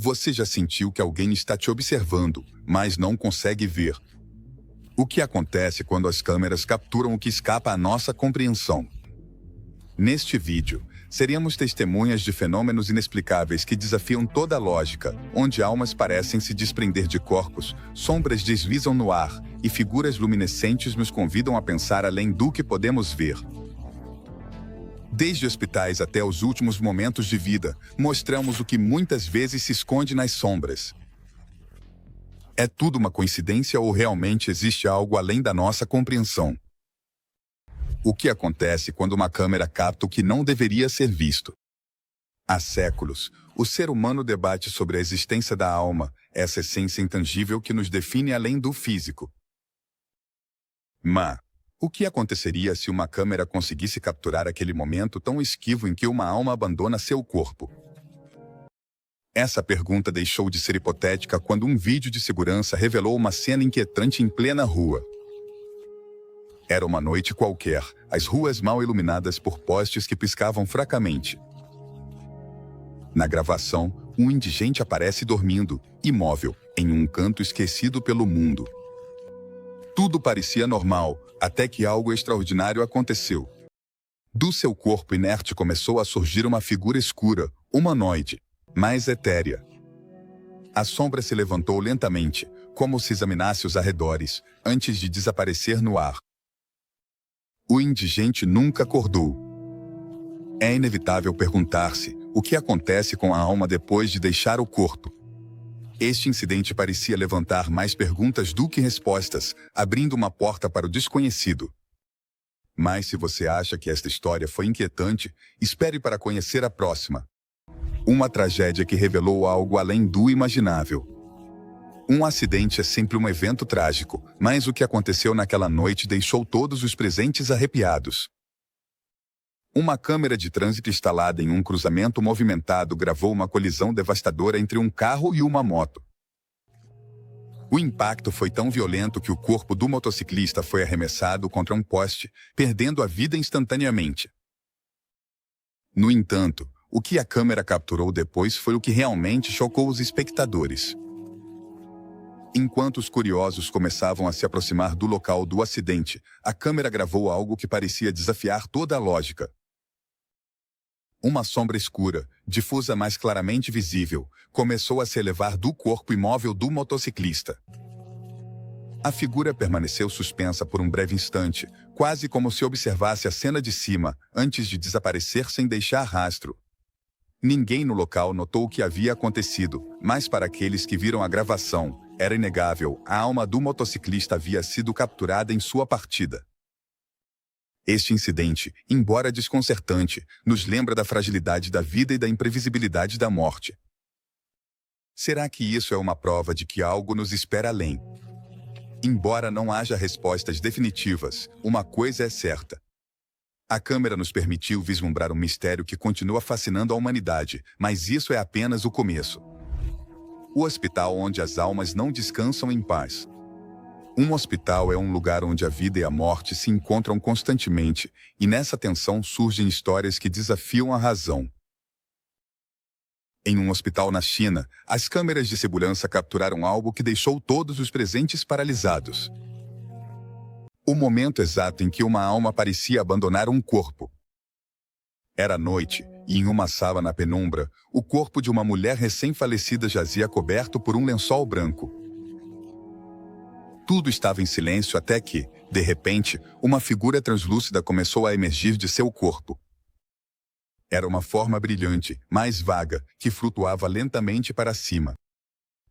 Você já sentiu que alguém está te observando, mas não consegue ver? O que acontece quando as câmeras capturam o que escapa à nossa compreensão? Neste vídeo, seremos testemunhas de fenômenos inexplicáveis que desafiam toda a lógica, onde almas parecem se desprender de corpos, sombras deslizam no ar e figuras luminescentes nos convidam a pensar além do que podemos ver. Desde hospitais até os últimos momentos de vida, mostramos o que muitas vezes se esconde nas sombras. É tudo uma coincidência ou realmente existe algo além da nossa compreensão? O que acontece quando uma câmera capta o que não deveria ser visto? Há séculos, o ser humano debate sobre a existência da alma, essa essência intangível que nos define além do físico. Mas o que aconteceria se uma câmera conseguisse capturar aquele momento tão esquivo em que uma alma abandona seu corpo? Essa pergunta deixou de ser hipotética quando um vídeo de segurança revelou uma cena inquietante em plena rua. Era uma noite qualquer, as ruas mal iluminadas por postes que piscavam fracamente. Na gravação, um indigente aparece dormindo, imóvel, em um canto esquecido pelo mundo. Tudo parecia normal, até que algo extraordinário aconteceu. Do seu corpo inerte começou a surgir uma figura escura, humanoide, mais etérea. A sombra se levantou lentamente, como se examinasse os arredores, antes de desaparecer no ar. O indigente nunca acordou. É inevitável perguntar-se o que acontece com a alma depois de deixar o corpo. Este incidente parecia levantar mais perguntas do que respostas, abrindo uma porta para o desconhecido. Mas se você acha que esta história foi inquietante, espere para conhecer a próxima. Uma tragédia que revelou algo além do imaginável. Um acidente é sempre um evento trágico, mas o que aconteceu naquela noite deixou todos os presentes arrepiados. Uma câmera de trânsito instalada em um cruzamento movimentado gravou uma colisão devastadora entre um carro e uma moto. O impacto foi tão violento que o corpo do motociclista foi arremessado contra um poste, perdendo a vida instantaneamente. No entanto, o que a câmera capturou depois foi o que realmente chocou os espectadores. Enquanto os curiosos começavam a se aproximar do local do acidente, a câmera gravou algo que parecia desafiar toda a lógica. Uma sombra escura, difusa mas claramente visível, começou a se elevar do corpo imóvel do motociclista. A figura permaneceu suspensa por um breve instante, quase como se observasse a cena de cima, antes de desaparecer sem deixar rastro. Ninguém no local notou o que havia acontecido, mas para aqueles que viram a gravação, era inegável, a alma do motociclista havia sido capturada em sua partida. Este incidente, embora desconcertante, nos lembra da fragilidade da vida e da imprevisibilidade da morte. Será que isso é uma prova de que algo nos espera além? Embora não haja respostas definitivas, uma coisa é certa. A câmera nos permitiu vislumbrar um mistério que continua fascinando a humanidade, mas isso é apenas o começo. O hospital onde as almas não descansam em paz. Um hospital é um lugar onde a vida e a morte se encontram constantemente, e nessa tensão surgem histórias que desafiam a razão. Em um hospital na China, as câmeras de segurança capturaram algo que deixou todos os presentes paralisados. O momento exato em que uma alma parecia abandonar um corpo. Era noite, e em uma sala na penumbra, o corpo de uma mulher recém-falecida jazia coberto por um lençol branco. Tudo estava em silêncio até que, de repente, uma figura translúcida começou a emergir de seu corpo. Era uma forma brilhante, mais vaga, que flutuava lentamente para cima.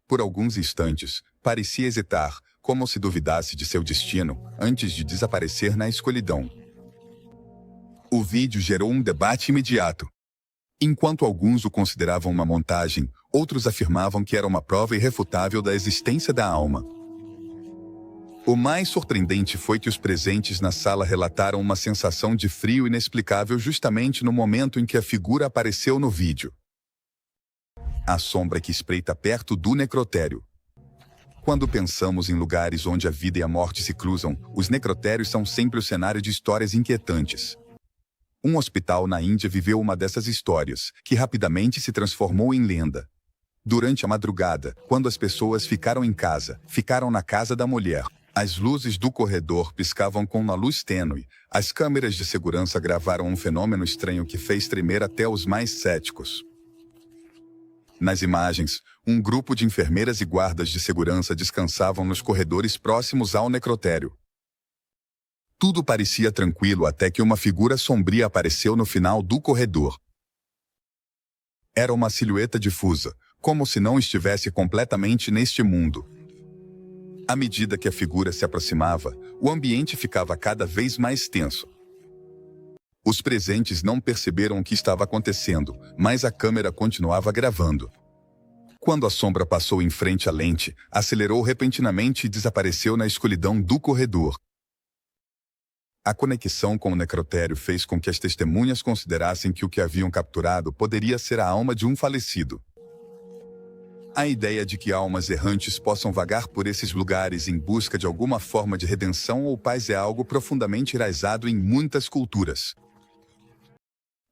Por alguns instantes, parecia hesitar, como se duvidasse de seu destino, antes de desaparecer na escuridão. O vídeo gerou um debate imediato. Enquanto alguns o consideravam uma montagem, outros afirmavam que era uma prova irrefutável da existência da alma. O mais surpreendente foi que os presentes na sala relataram uma sensação de frio inexplicável justamente no momento em que a figura apareceu no vídeo. A sombra que espreita perto do necrotério. Quando pensamos em lugares onde a vida e a morte se cruzam, os necrotérios são sempre o cenário de histórias inquietantes. Um hospital na Índia viveu uma dessas histórias, que rapidamente se transformou em lenda. Durante a madrugada, quando as pessoas ficaram na casa da mulher. As luzes do corredor piscavam com uma luz tênue. As câmeras de segurança gravaram um fenômeno estranho que fez tremer até os mais céticos. Nas imagens, um grupo de enfermeiras e guardas de segurança descansavam nos corredores próximos ao necrotério. Tudo parecia tranquilo até que uma figura sombria apareceu no final do corredor. Era uma silhueta difusa, como se não estivesse completamente neste mundo. À medida que a figura se aproximava, o ambiente ficava cada vez mais tenso. Os presentes não perceberam o que estava acontecendo, mas a câmera continuava gravando. Quando a sombra passou em frente à lente, acelerou repentinamente e desapareceu na escuridão do corredor. A conexão com o necrotério fez com que as testemunhas considerassem que o que haviam capturado poderia ser a alma de um falecido. A ideia de que almas errantes possam vagar por esses lugares em busca de alguma forma de redenção ou paz é algo profundamente enraizado em muitas culturas.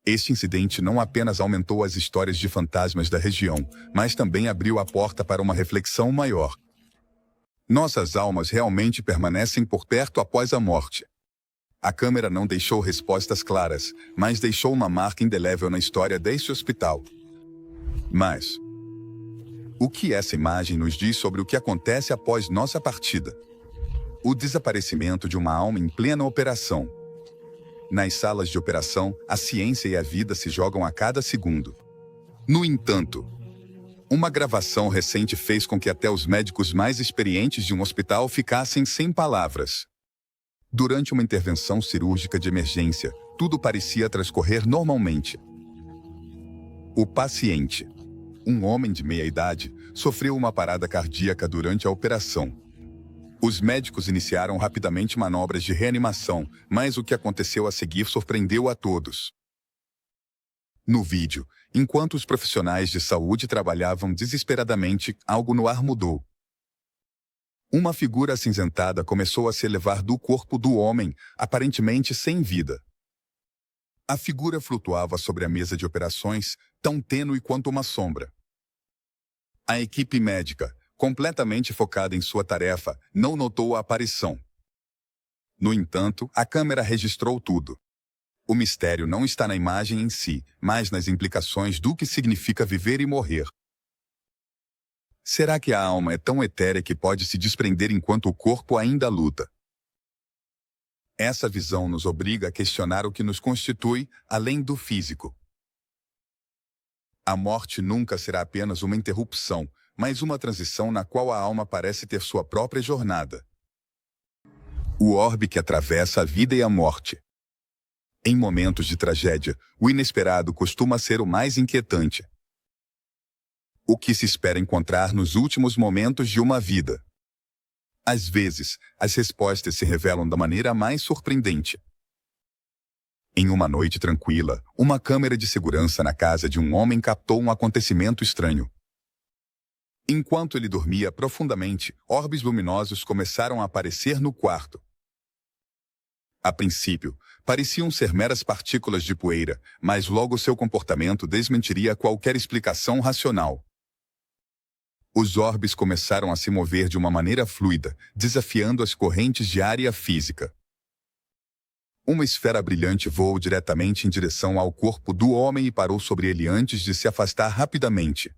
Este incidente não apenas aumentou as histórias de fantasmas da região, mas também abriu a porta para uma reflexão maior. Nossas almas realmente permanecem por perto após a morte. A câmera não deixou respostas claras, mas deixou uma marca indelével na história deste hospital. Mas o que essa imagem nos diz sobre o que acontece após nossa partida? O desaparecimento de uma alma em plena operação. Nas salas de operação, a ciência e a vida se jogam a cada segundo. No entanto, uma gravação recente fez com que até os médicos mais experientes de um hospital ficassem sem palavras. Durante uma intervenção cirúrgica de emergência, tudo parecia transcorrer normalmente. O paciente, um homem de meia-idade, sofreu uma parada cardíaca durante a operação. Os médicos iniciaram rapidamente manobras de reanimação, mas o que aconteceu a seguir surpreendeu a todos. No vídeo, enquanto os profissionais de saúde trabalhavam desesperadamente, algo no ar mudou. Uma figura acinzentada começou a se elevar do corpo do homem, aparentemente sem vida. A figura flutuava sobre a mesa de operações, tão tênue quanto uma sombra. A equipe médica, completamente focada em sua tarefa, não notou a aparição. No entanto, a câmera registrou tudo. O mistério não está na imagem em si, mas nas implicações do que significa viver e morrer. Será que a alma é tão etérea que pode se desprender enquanto o corpo ainda luta? Essa visão nos obriga a questionar o que nos constitui, além do físico. A morte nunca será apenas uma interrupção, mas uma transição na qual a alma parece ter sua própria jornada. O orbe que atravessa a vida e a morte. Em momentos de tragédia, o inesperado costuma ser o mais inquietante. O que se espera encontrar nos últimos momentos de uma vida? Às vezes, as respostas se revelam da maneira mais surpreendente. Em uma noite tranquila, uma câmera de segurança na casa de um homem captou um acontecimento estranho. Enquanto ele dormia profundamente, orbes luminosos começaram a aparecer no quarto. A princípio, pareciam ser meras partículas de poeira, mas logo seu comportamento desmentiria qualquer explicação racional. Os orbes começaram a se mover de uma maneira fluida, desafiando as correntes de ar e a física. Uma esfera brilhante voou diretamente em direção ao corpo do homem e parou sobre ele antes de se afastar rapidamente.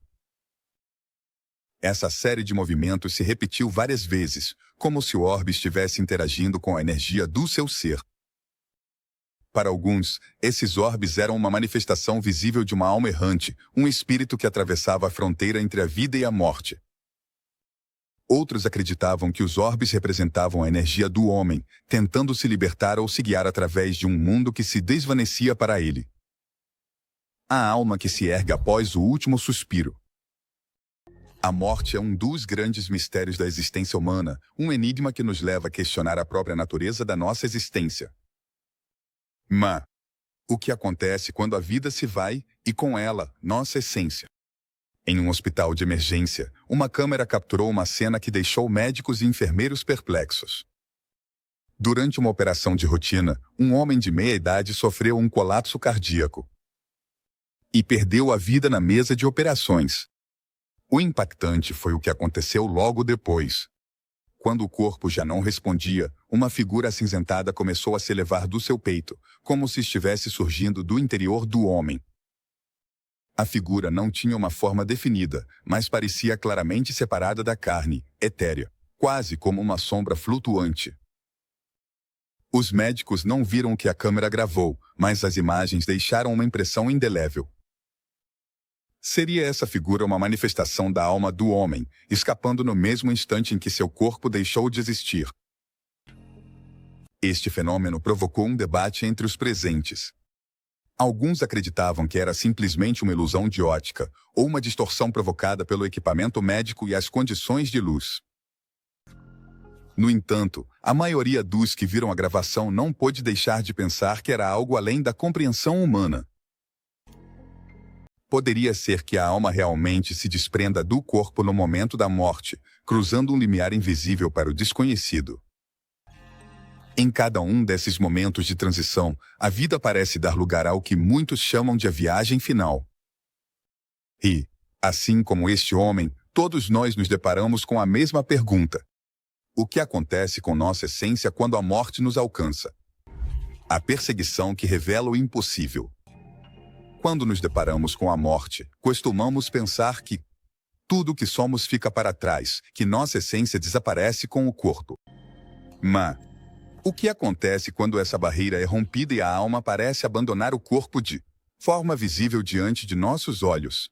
Essa série de movimentos se repetiu várias vezes, como se o orbe estivesse interagindo com a energia do seu ser. Para alguns, esses orbes eram uma manifestação visível de uma alma errante, um espírito que atravessava a fronteira entre a vida e a morte. Outros acreditavam que os orbes representavam a energia do homem, tentando se libertar ou se guiar através de um mundo que se desvanecia para ele. A alma que se ergue após o último suspiro. A morte é um dos grandes mistérios da existência humana, um enigma que nos leva a questionar a própria natureza da nossa existência. Mas o que acontece quando a vida se vai, e com ela, nossa essência? Em um hospital de emergência, uma câmera capturou uma cena que deixou médicos e enfermeiros perplexos. Durante uma operação de rotina, um homem de meia-idade sofreu um colapso cardíaco e perdeu a vida na mesa de operações. O impactante foi o que aconteceu logo depois. Quando o corpo já não respondia, uma figura acinzentada começou a se elevar do seu peito, como se estivesse surgindo do interior do homem. A figura não tinha uma forma definida, mas parecia claramente separada da carne, etérea, quase como uma sombra flutuante. Os médicos não viram o que a câmera gravou, mas as imagens deixaram uma impressão indelével. Seria essa figura uma manifestação da alma do homem, escapando no mesmo instante em que seu corpo deixou de existir? Este fenômeno provocou um debate entre os presentes. Alguns acreditavam que era simplesmente uma ilusão de ótica, ou uma distorção provocada pelo equipamento médico e as condições de luz. No entanto, a maioria dos que viram a gravação não pôde deixar de pensar que era algo além da compreensão humana. Poderia ser que a alma realmente se desprenda do corpo no momento da morte, cruzando um limiar invisível para o desconhecido. Em cada um desses momentos de transição, a vida parece dar lugar ao que muitos chamam de a viagem final. E, assim como este homem, todos nós nos deparamos com a mesma pergunta: o que acontece com nossa essência quando a morte nos alcança? A perseguição que revela o impossível. Quando nos deparamos com a morte, costumamos pensar que tudo o que somos fica para trás, que nossa essência desaparece com o corpo. Mas o que acontece quando essa barreira é rompida e a alma parece abandonar o corpo de forma visível diante de nossos olhos?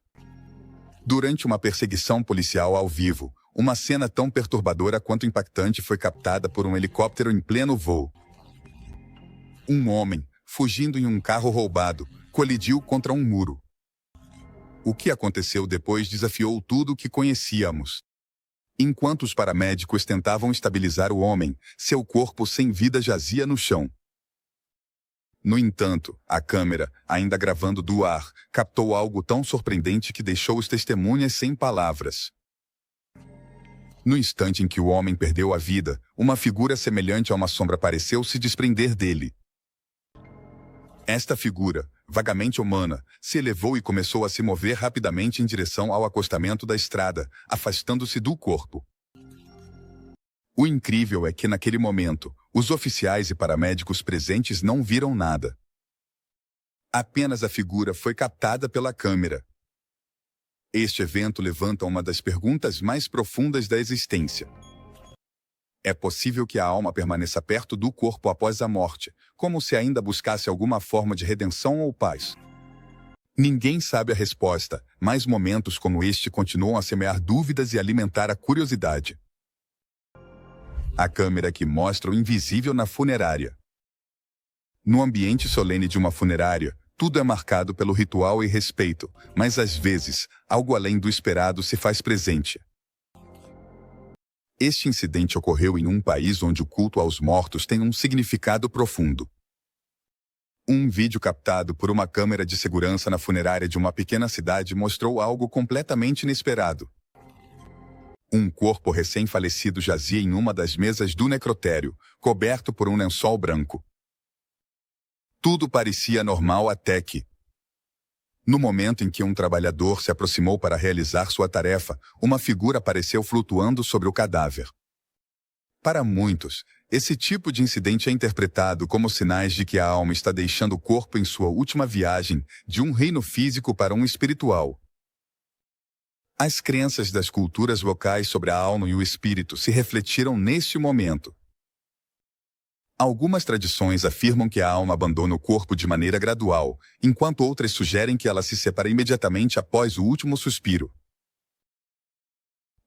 Durante uma perseguição policial ao vivo, uma cena tão perturbadora quanto impactante foi captada por um helicóptero em pleno voo. Um homem, fugindo em um carro roubado, colidiu contra um muro. O que aconteceu depois desafiou tudo o que conhecíamos. Enquanto os paramédicos tentavam estabilizar o homem, seu corpo sem vida jazia no chão. No entanto, a câmera, ainda gravando do ar, captou algo tão surpreendente que deixou os testemunhas sem palavras. No instante em que o homem perdeu a vida, uma figura semelhante a uma sombra pareceu se desprender dele. Esta figura, vagamente humana, se elevou e começou a se mover rapidamente em direção ao acostamento da estrada, afastando-se do corpo. O incrível é que naquele momento, os oficiais e paramédicos presentes não viram nada. Apenas a figura foi captada pela câmera. Este evento levanta uma das perguntas mais profundas da existência. É possível que a alma permaneça perto do corpo após a morte, como se ainda buscasse alguma forma de redenção ou paz? Ninguém sabe a resposta, mas momentos como este continuam a semear dúvidas e alimentar a curiosidade. A câmera que mostra o invisível na funerária. No ambiente solene de uma funerária, tudo é marcado pelo ritual e respeito, mas às vezes, algo além do esperado se faz presente. Este incidente ocorreu em um país onde o culto aos mortos tem um significado profundo. Um vídeo captado por uma câmera de segurança na funerária de uma pequena cidade mostrou algo completamente inesperado. Um corpo recém-falecido jazia em uma das mesas do necrotério, coberto por um lençol branco. Tudo parecia normal até que, no momento em que um trabalhador se aproximou para realizar sua tarefa, uma figura apareceu flutuando sobre o cadáver. Para muitos, esse tipo de incidente é interpretado como sinais de que a alma está deixando o corpo em sua última viagem de um reino físico para um espiritual. As crenças das culturas locais sobre a alma e o espírito se refletiram neste momento. Algumas tradições afirmam que a alma abandona o corpo de maneira gradual, enquanto outras sugerem que ela se separa imediatamente após o último suspiro.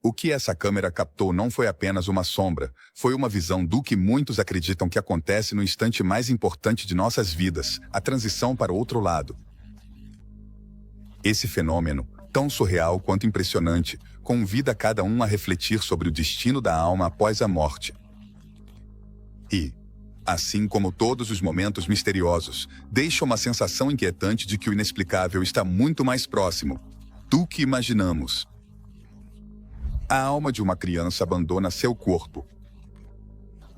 O que essa câmera captou não foi apenas uma sombra, foi uma visão do que muitos acreditam que acontece no instante mais importante de nossas vidas, a transição para o outro lado. Esse fenômeno, tão surreal quanto impressionante, convida cada um a refletir sobre o destino da alma após a morte. E, assim como todos os momentos misteriosos, deixa uma sensação inquietante de que o inexplicável está muito mais próximo do que imaginamos. A alma de uma criança abandona seu corpo.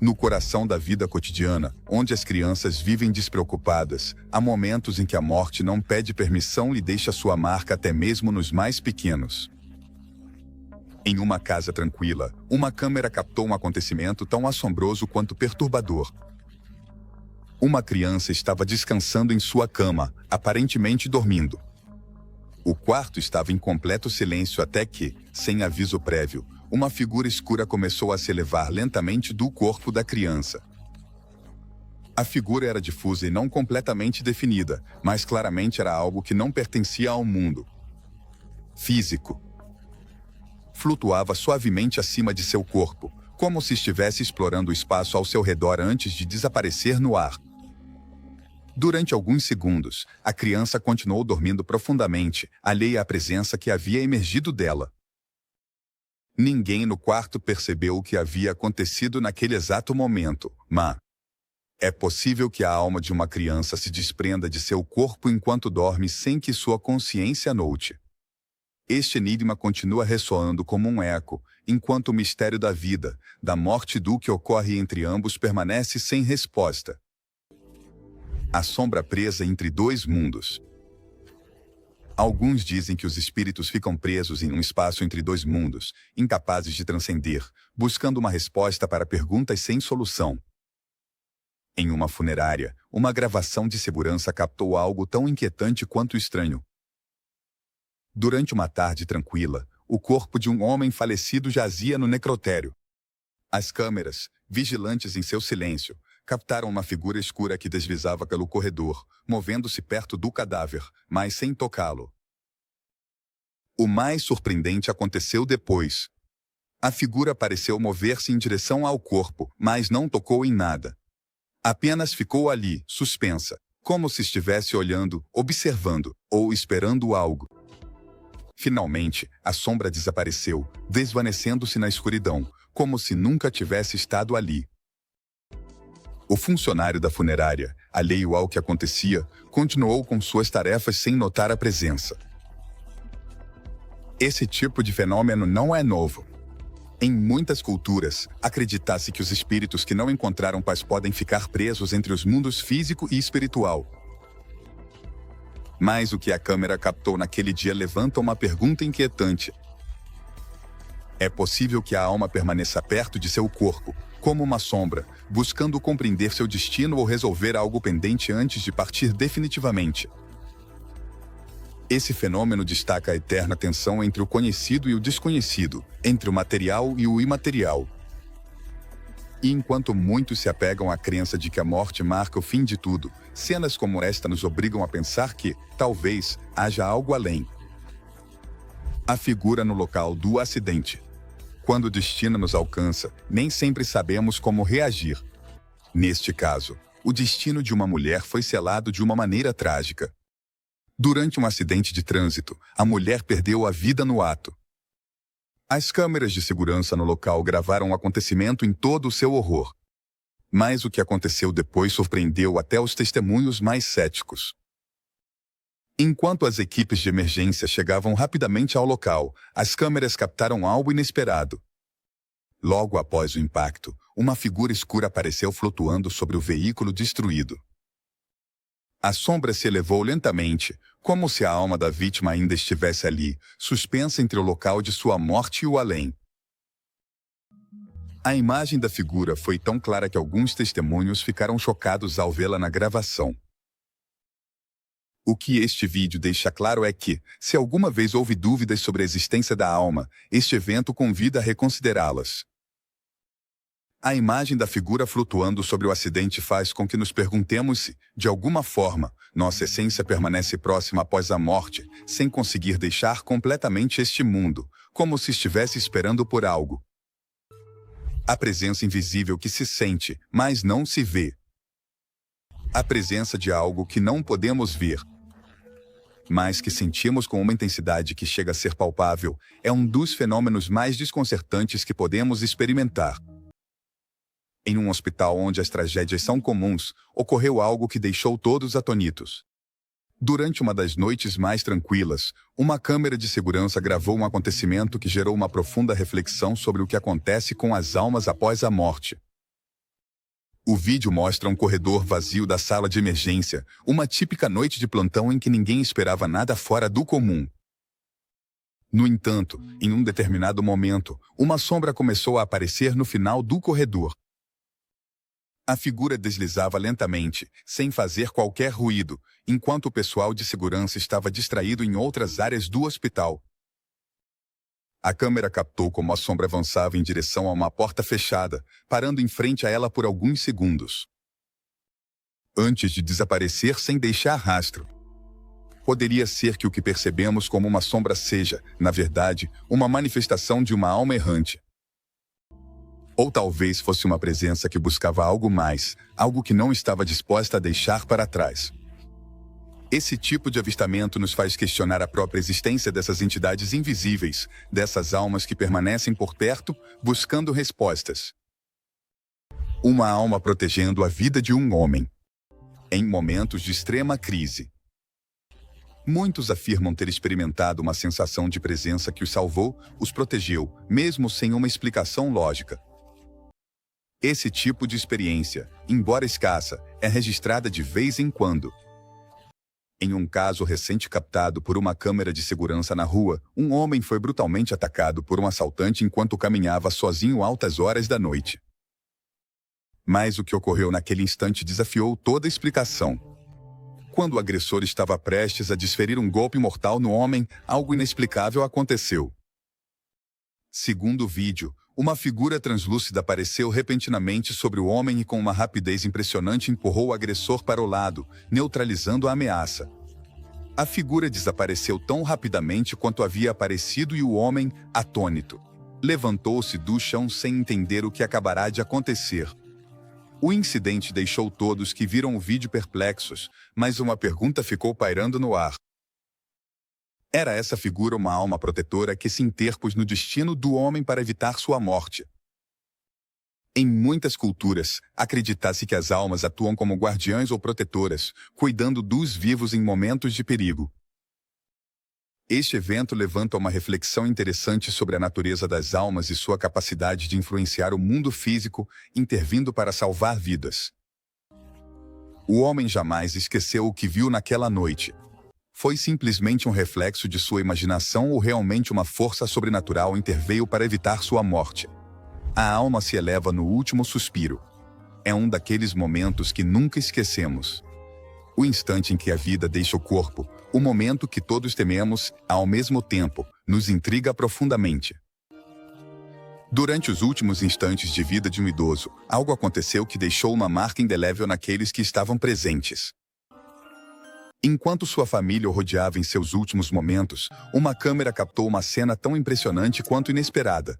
No coração da vida cotidiana, onde as crianças vivem despreocupadas, há momentos em que a morte não pede permissão e deixa sua marca até mesmo nos mais pequenos. Em uma casa tranquila, uma câmera captou um acontecimento tão assombroso quanto perturbador. Uma criança estava descansando em sua cama, aparentemente dormindo. O quarto estava em completo silêncio até que, sem aviso prévio, uma figura escura começou a se elevar lentamente do corpo da criança. A figura era difusa e não completamente definida, mas claramente era algo que não pertencia ao mundo físico. Flutuava suavemente acima de seu corpo, como se estivesse explorando o espaço ao seu redor antes de desaparecer no ar. Durante alguns segundos, a criança continuou dormindo profundamente, alheia à presença que havia emergido dela. Ninguém no quarto percebeu o que havia acontecido naquele exato momento, mas é possível que a alma de uma criança se desprenda de seu corpo enquanto dorme sem que sua consciência note. Este enigma continua ressoando como um eco, enquanto o mistério da vida, da morte e do que ocorre entre ambos permanece sem resposta. A sombra presa entre dois mundos. Alguns dizem que os espíritos ficam presos em um espaço entre dois mundos, incapazes de transcender, buscando uma resposta para perguntas sem solução. Em uma funerária, uma gravação de segurança captou algo tão inquietante quanto estranho. Durante uma tarde tranquila, o corpo de um homem falecido jazia no necrotério. As câmeras, vigilantes em seu silêncio, captaram uma figura escura que deslizava pelo corredor, movendo-se perto do cadáver, mas sem tocá-lo. O mais surpreendente aconteceu depois. A figura pareceu mover-se em direção ao corpo, mas não tocou em nada. Apenas ficou ali, suspensa, como se estivesse olhando, observando, ou esperando algo. Finalmente, a sombra desapareceu, desvanecendo-se na escuridão, como se nunca tivesse estado ali. O funcionário da funerária, alheio ao que acontecia, continuou com suas tarefas sem notar a presença. Esse tipo de fenômeno não é novo. Em muitas culturas, acredita-se que os espíritos que não encontraram paz podem ficar presos entre os mundos físico e espiritual. Mas o que a câmera captou naquele dia levanta uma pergunta inquietante. É possível que a alma permaneça perto de seu corpo, como uma sombra, buscando compreender seu destino ou resolver algo pendente antes de partir definitivamente. Esse fenômeno destaca a eterna tensão entre o conhecido e o desconhecido, entre o material e o imaterial. E enquanto muitos se apegam à crença de que a morte marca o fim de tudo, cenas como esta nos obrigam a pensar que, talvez, haja algo além. A figura no local do acidente. Quando o destino nos alcança, nem sempre sabemos como reagir. Neste caso, o destino de uma mulher foi selado de uma maneira trágica. Durante um acidente de trânsito, a mulher perdeu a vida no ato. As câmeras de segurança no local gravaram o acontecimento em todo o seu horror. Mas o que aconteceu depois surpreendeu até os testemunhos mais céticos. Enquanto as equipes de emergência chegavam rapidamente ao local, as câmeras captaram algo inesperado. Logo após o impacto, uma figura escura apareceu flutuando sobre o veículo destruído. A sombra se elevou lentamente, como se a alma da vítima ainda estivesse ali, suspensa entre o local de sua morte e o além. A imagem da figura foi tão clara que alguns testemunhos ficaram chocados ao vê-la na gravação. O que este vídeo deixa claro é que, se alguma vez houve dúvidas sobre a existência da alma, este evento convida a reconsiderá-las. A imagem da figura flutuando sobre o acidente faz com que nos perguntemos se, de alguma forma, nossa essência permanece próxima após a morte, sem conseguir deixar completamente este mundo, como se estivesse esperando por algo. A presença invisível que se sente, mas não se vê. A presença de algo que não podemos ver, mas que sentimos com uma intensidade que chega a ser palpável, é um dos fenômenos mais desconcertantes que podemos experimentar. Em um hospital onde as tragédias são comuns, ocorreu algo que deixou todos atônitos. Durante uma das noites mais tranquilas, uma câmera de segurança gravou um acontecimento que gerou uma profunda reflexão sobre o que acontece com as almas após a morte. O vídeo mostra um corredor vazio da sala de emergência, uma típica noite de plantão em que ninguém esperava nada fora do comum. No entanto, em um determinado momento, uma sombra começou a aparecer no final do corredor. A figura deslizava lentamente, sem fazer qualquer ruído, enquanto o pessoal de segurança estava distraído em outras áreas do hospital. A câmera captou como a sombra avançava em direção a uma porta fechada, parando em frente a ela por alguns segundos, antes de desaparecer sem deixar rastro. Poderia ser que o que percebemos como uma sombra seja, na verdade, uma manifestação de uma alma errante. Ou talvez fosse uma presença que buscava algo mais, algo que não estava disposta a deixar para trás. Esse tipo de avistamento nos faz questionar a própria existência dessas entidades invisíveis, dessas almas que permanecem por perto, buscando respostas. Uma alma protegendo a vida de um homem, em momentos de extrema crise. Muitos afirmam ter experimentado uma sensação de presença que os salvou, os protegeu, mesmo sem uma explicação lógica. Esse tipo de experiência, embora escassa, é registrada de vez em quando. Em um caso recente captado por uma câmera de segurança na rua, um homem foi brutalmente atacado por um assaltante enquanto caminhava sozinho altas horas da noite. Mas o que ocorreu naquele instante desafiou toda explicação. Quando o agressor estava prestes a desferir um golpe mortal no homem, algo inexplicável aconteceu. Segundo o vídeo, uma figura translúcida apareceu repentinamente sobre o homem e com uma rapidez impressionante empurrou o agressor para o lado, neutralizando a ameaça. A figura desapareceu tão rapidamente quanto havia aparecido e o homem, atônito, levantou-se do chão sem entender o que acabará de acontecer. O incidente deixou todos que viram o vídeo perplexos, mas uma pergunta ficou pairando no ar. Era essa figura uma alma protetora que se interpôs no destino do homem para evitar sua morte? Em muitas culturas, acredita-se que as almas atuam como guardiãs ou protetoras, cuidando dos vivos em momentos de perigo. Este evento levanta uma reflexão interessante sobre a natureza das almas e sua capacidade de influenciar o mundo físico, intervindo para salvar vidas. O homem jamais esqueceu o que viu naquela noite. Foi simplesmente um reflexo de sua imaginação ou realmente uma força sobrenatural interveio para evitar sua morte? A alma se eleva no último suspiro. É um daqueles momentos que nunca esquecemos. O instante em que a vida deixa o corpo, o momento que todos tememos, ao mesmo tempo, nos intriga profundamente. Durante os últimos instantes de vida de um idoso, algo aconteceu que deixou uma marca indelével naqueles que estavam presentes. Enquanto sua família o rodeava em seus últimos momentos, uma câmera captou uma cena tão impressionante quanto inesperada.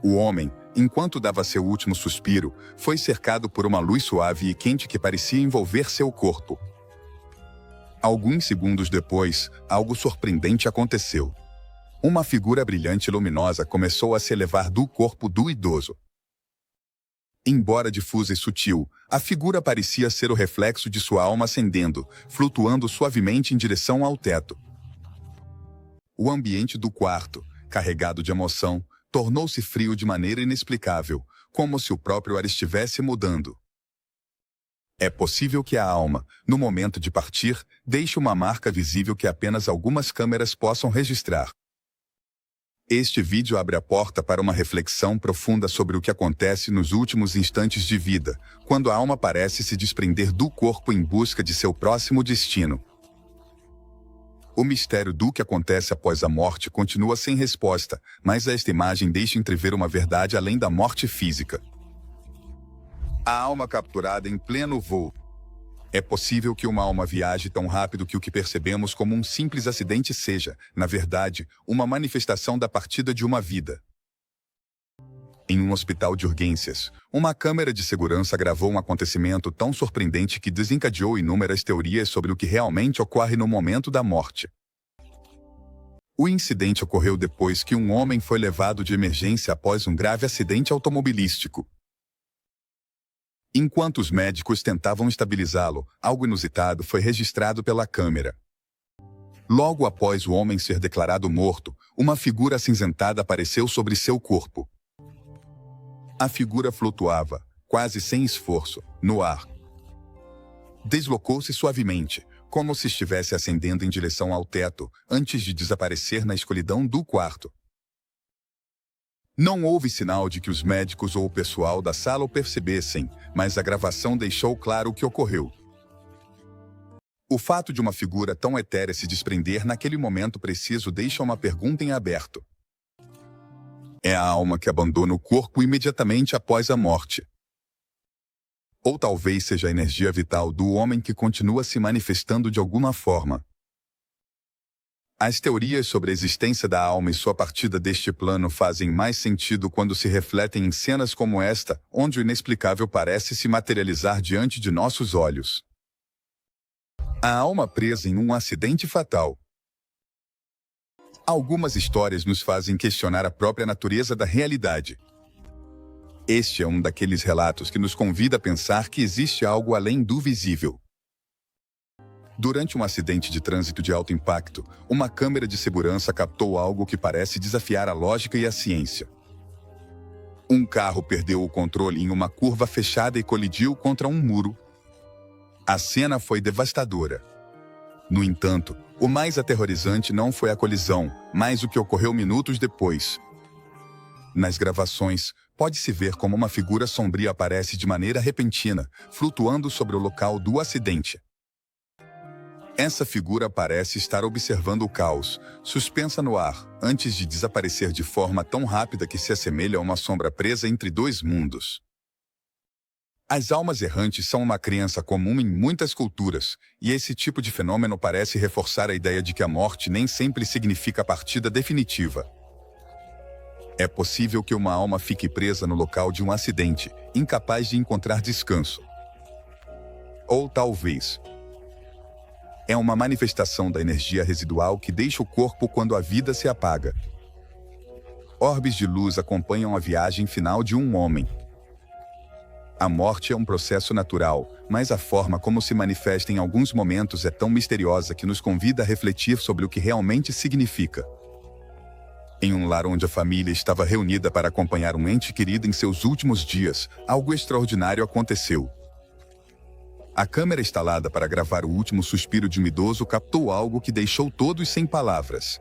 O homem, enquanto dava seu último suspiro, foi cercado por uma luz suave e quente que parecia envolver seu corpo. Alguns segundos depois, algo surpreendente aconteceu. Uma figura brilhante e luminosa começou a se elevar do corpo do idoso. Embora difusa e sutil, a figura parecia ser o reflexo de sua alma ascendendo, flutuando suavemente em direção ao teto. O ambiente do quarto, carregado de emoção, tornou-se frio de maneira inexplicável, como se o próprio ar estivesse mudando. É possível que a alma, no momento de partir, deixe uma marca visível que apenas algumas câmeras possam registrar. Este vídeo abre a porta para uma reflexão profunda sobre o que acontece nos últimos instantes de vida, quando a alma parece se desprender do corpo em busca de seu próximo destino. O mistério do que acontece após a morte continua sem resposta, mas esta imagem deixa entrever uma verdade além da morte física. A alma capturada em pleno voo. É possível que uma alma viaje tão rápido que o que percebemos como um simples acidente seja, na verdade, uma manifestação da partida de uma vida. Em um hospital de urgências, uma câmera de segurança gravou um acontecimento tão surpreendente que desencadeou inúmeras teorias sobre o que realmente ocorre no momento da morte. O incidente ocorreu depois que um homem foi levado de emergência após um grave acidente automobilístico. Enquanto os médicos tentavam estabilizá-lo, algo inusitado foi registrado pela câmera. Logo após o homem ser declarado morto, uma figura acinzentada apareceu sobre seu corpo. A figura flutuava, quase sem esforço, no ar. Deslocou-se suavemente, como se estivesse ascendendo em direção ao teto, antes de desaparecer na escuridão do quarto. Não houve sinal de que os médicos ou o pessoal da sala o percebessem, mas a gravação deixou claro o que ocorreu. O fato de uma figura tão etérea se desprender naquele momento preciso deixa uma pergunta em aberto. É a alma que abandona o corpo imediatamente após a morte? Ou talvez seja a energia vital do homem que continua se manifestando de alguma forma? As teorias sobre a existência da alma e sua partida deste plano fazem mais sentido quando se refletem em cenas como esta, onde o inexplicável parece se materializar diante de nossos olhos. A alma presa em um acidente fatal. Algumas histórias nos fazem questionar a própria natureza da realidade. Este é um daqueles relatos que nos convida a pensar que existe algo além do visível. Durante um acidente de trânsito de alto impacto, uma câmera de segurança captou algo que parece desafiar a lógica e a ciência. Um carro perdeu o controle em uma curva fechada e colidiu contra um muro. A cena foi devastadora. No entanto, o mais aterrorizante não foi a colisão, mas o que ocorreu minutos depois. Nas gravações, pode-se ver como uma figura sombria aparece de maneira repentina, flutuando sobre o local do acidente. Essa figura parece estar observando o caos, suspensa no ar, antes de desaparecer de forma tão rápida que se assemelha a uma sombra presa entre dois mundos. As almas errantes são uma crença comum em muitas culturas, e esse tipo de fenômeno parece reforçar a ideia de que a morte nem sempre significa a partida definitiva. É possível que uma alma fique presa no local de um acidente, incapaz de encontrar descanso. Ou talvez é uma manifestação da energia residual que deixa o corpo quando a vida se apaga. Orbes de luz acompanham a viagem final de um homem. A morte é um processo natural, mas a forma como se manifesta em alguns momentos é tão misteriosa que nos convida a refletir sobre o que realmente significa. Em um lar onde a família estava reunida para acompanhar um ente querido em seus últimos dias, algo extraordinário aconteceu. A câmera instalada para gravar o último suspiro de um idoso captou algo que deixou todos sem palavras.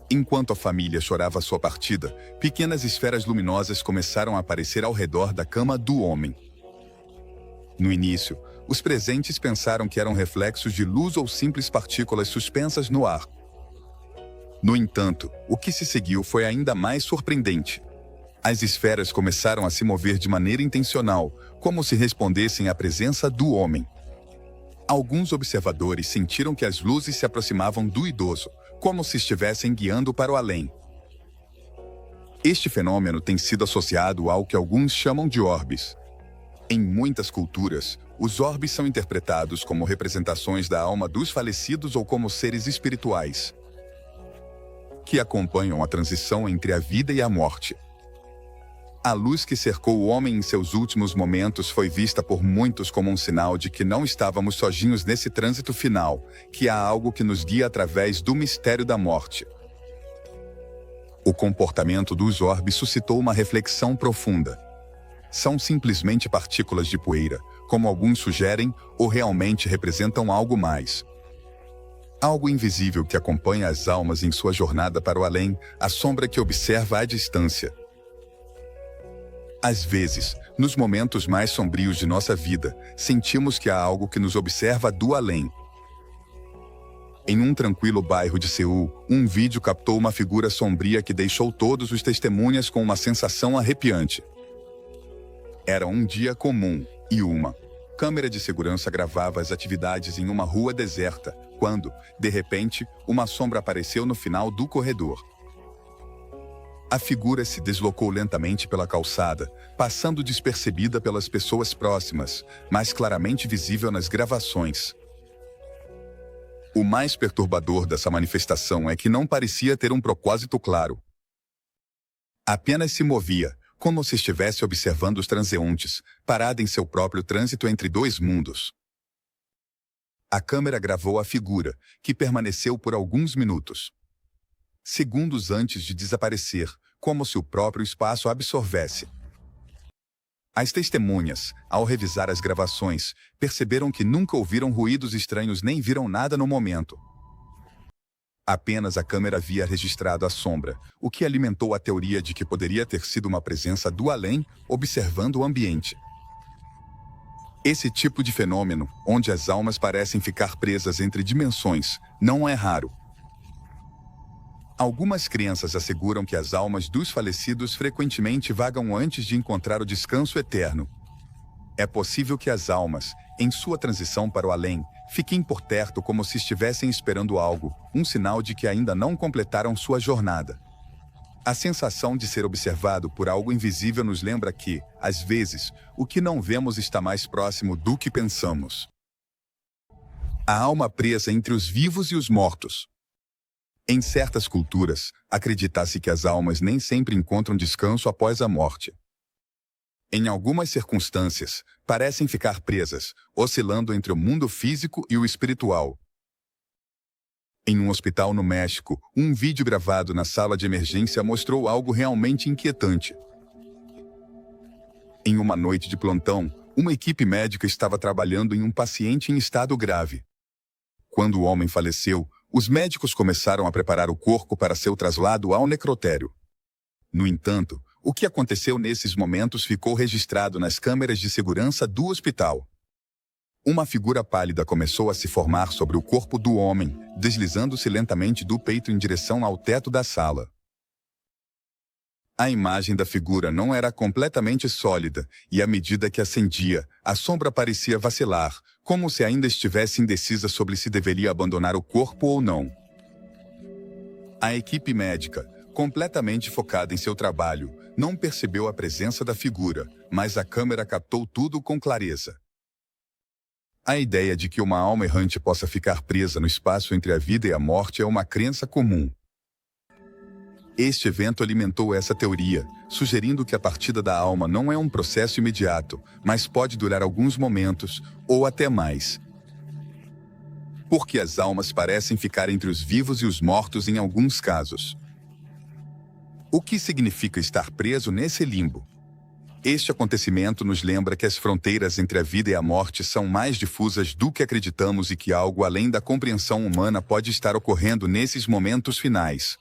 Enquanto a família chorava sua partida, pequenas esferas luminosas começaram a aparecer ao redor da cama do homem. No início, os presentes pensaram que eram reflexos de luz ou simples partículas suspensas no ar. No entanto, o que se seguiu foi ainda mais surpreendente. As esferas começaram a se mover de maneira intencional, como se respondessem à presença do homem. Alguns observadores sentiram que as luzes se aproximavam do idoso, como se estivessem guiando para o além. Este fenômeno tem sido associado ao que alguns chamam de orbes. Em muitas culturas, os orbes são interpretados como representações da alma dos falecidos ou como seres espirituais que acompanham a transição entre a vida e a morte. A luz que cercou o homem em seus últimos momentos foi vista por muitos como um sinal de que não estávamos sozinhos nesse trânsito final, que há algo que nos guia através do mistério da morte. O comportamento dos orbes suscitou uma reflexão profunda. São simplesmente partículas de poeira, como alguns sugerem, ou realmente representam algo mais? Algo invisível que acompanha as almas em sua jornada para o além, a sombra que observa à distância. Às vezes, nos momentos mais sombrios de nossa vida, sentimos que há algo que nos observa do além. Em um tranquilo bairro de Seul, um vídeo captou uma figura sombria que deixou todos os testemunhas com uma sensação arrepiante. Era um dia comum, e uma câmera de segurança gravava as atividades em uma rua deserta, quando, de repente, uma sombra apareceu no final do corredor. A figura se deslocou lentamente pela calçada, passando despercebida pelas pessoas próximas, mas claramente visível nas gravações. O mais perturbador dessa manifestação é que não parecia ter um propósito claro. Apenas se movia, como se estivesse observando os transeuntes, parada em seu próprio trânsito entre dois mundos. A câmera gravou a figura, que permaneceu por alguns minutos. Segundos antes de desaparecer, como se o próprio espaço a absorvesse. As testemunhas, ao revisar as gravações, perceberam que nunca ouviram ruídos estranhos nem viram nada no momento. Apenas a câmera havia registrado a sombra, o que alimentou a teoria de que poderia ter sido uma presença do além observando o ambiente. Esse tipo de fenômeno, onde as almas parecem ficar presas entre dimensões, não é raro. Algumas crenças asseguram que as almas dos falecidos frequentemente vagam antes de encontrar o descanso eterno. É possível que as almas, em sua transição para o além, fiquem por perto como se estivessem esperando algo, um sinal de que ainda não completaram sua jornada. A sensação de ser observado por algo invisível nos lembra que, às vezes, o que não vemos está mais próximo do que pensamos. A alma presa entre os vivos e os mortos. Em certas culturas, acredita-se que as almas nem sempre encontram descanso após a morte. Em algumas circunstâncias, parecem ficar presas, oscilando entre o mundo físico e o espiritual. Em um hospital no México, um vídeo gravado na sala de emergência mostrou algo realmente inquietante. Em uma noite de plantão, uma equipe médica estava trabalhando em um paciente em estado grave. Quando o homem faleceu, os médicos começaram a preparar o corpo para seu traslado ao necrotério. No entanto, o que aconteceu nesses momentos ficou registrado nas câmeras de segurança do hospital. Uma figura pálida começou a se formar sobre o corpo do homem, deslizando-se lentamente do peito em direção ao teto da sala. A imagem da figura não era completamente sólida, e à medida que ascendia, a sombra parecia vacilar, como se ainda estivesse indecisa sobre se deveria abandonar o corpo ou não. A equipe médica, completamente focada em seu trabalho, não percebeu a presença da figura, mas a câmera captou tudo com clareza. A ideia de que uma alma errante possa ficar presa no espaço entre a vida e a morte é uma crença comum. Este evento alimentou essa teoria, sugerindo que a partida da alma não é um processo imediato, mas pode durar alguns momentos, ou até mais. Porque as almas parecem ficar entre os vivos e os mortos em alguns casos. O que significa estar preso nesse limbo? Este acontecimento nos lembra que as fronteiras entre a vida e a morte são mais difusas do que acreditamos e que algo além da compreensão humana pode estar ocorrendo nesses momentos finais.